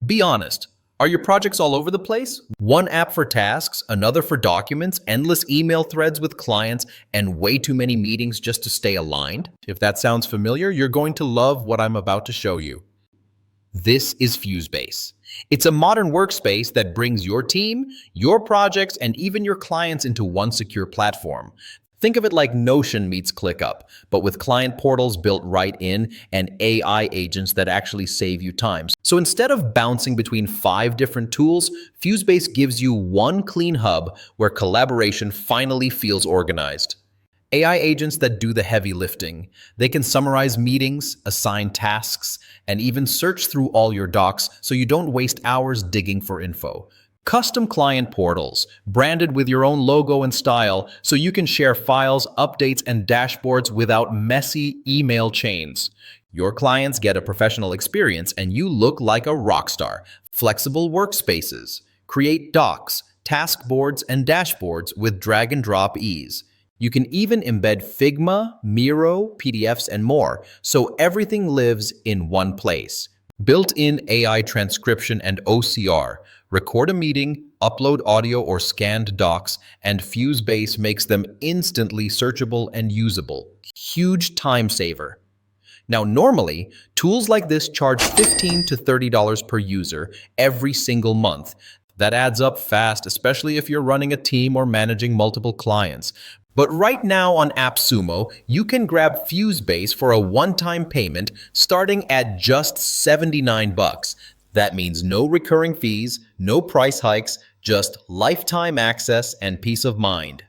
Be honest. Are your projects all over the place? One app for tasks, another for documents, endless email threads with clients, and way too many meetings just to stay aligned? If that sounds familiar, you're going to love what I'm about to show you. This is FuseBase. It's a modern workspace that brings your team, your projects, and even your clients into one secure platform. Think of it like Notion meets ClickUp, but with client portals built right in and AI agents that actually save you time. So instead of bouncing between 5 different tools, FuseBase gives you one clean hub where collaboration finally feels organized. AI agents that do the heavy lifting. They can summarize meetings, assign tasks, and even search through all your docs so you don't waste hours digging for info. Custom client portals, branded with your own logo and style, so you can share files, updates, and dashboards without messy email chains. Your clients get a professional experience and you look like a rock star. Flexible workspaces. Create docs, task boards, and dashboards with drag and drop ease. You can even embed Figma, Miro, PDFs, and more, so everything lives in one place. Built-in AI transcription and OCR. Record a meeting, upload audio or scanned docs, and FuseBase makes them instantly searchable and usable. Huge time saver. Now, normally, tools like this charge $15 to $30 per user every single month. That adds up fast, especially if you're running a team or managing multiple clients. But right now on AppSumo, you can grab FuseBase for a one-time payment starting at just $79. That means no recurring fees, no price hikes, just lifetime access and peace of mind.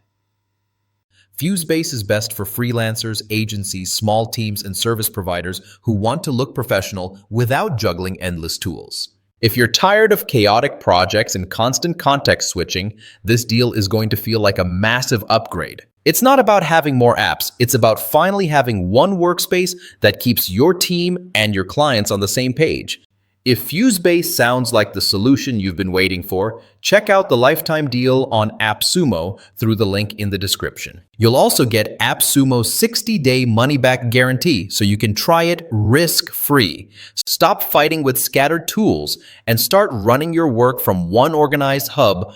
FuseBase is best for freelancers, agencies, small teams, and service providers who want to look professional without juggling endless tools. If you're tired of chaotic projects and constant context switching, this deal is going to feel like a massive upgrade. It's not about having more apps, it's about finally having one workspace that keeps your team and your clients on the same page. If FuseBase sounds like the solution you've been waiting for, check out the lifetime deal on AppSumo through the link in the description. You'll also get AppSumo's 60-day money-back guarantee so you can try it risk-free. Stop fighting with scattered tools and start running your work from one organized hub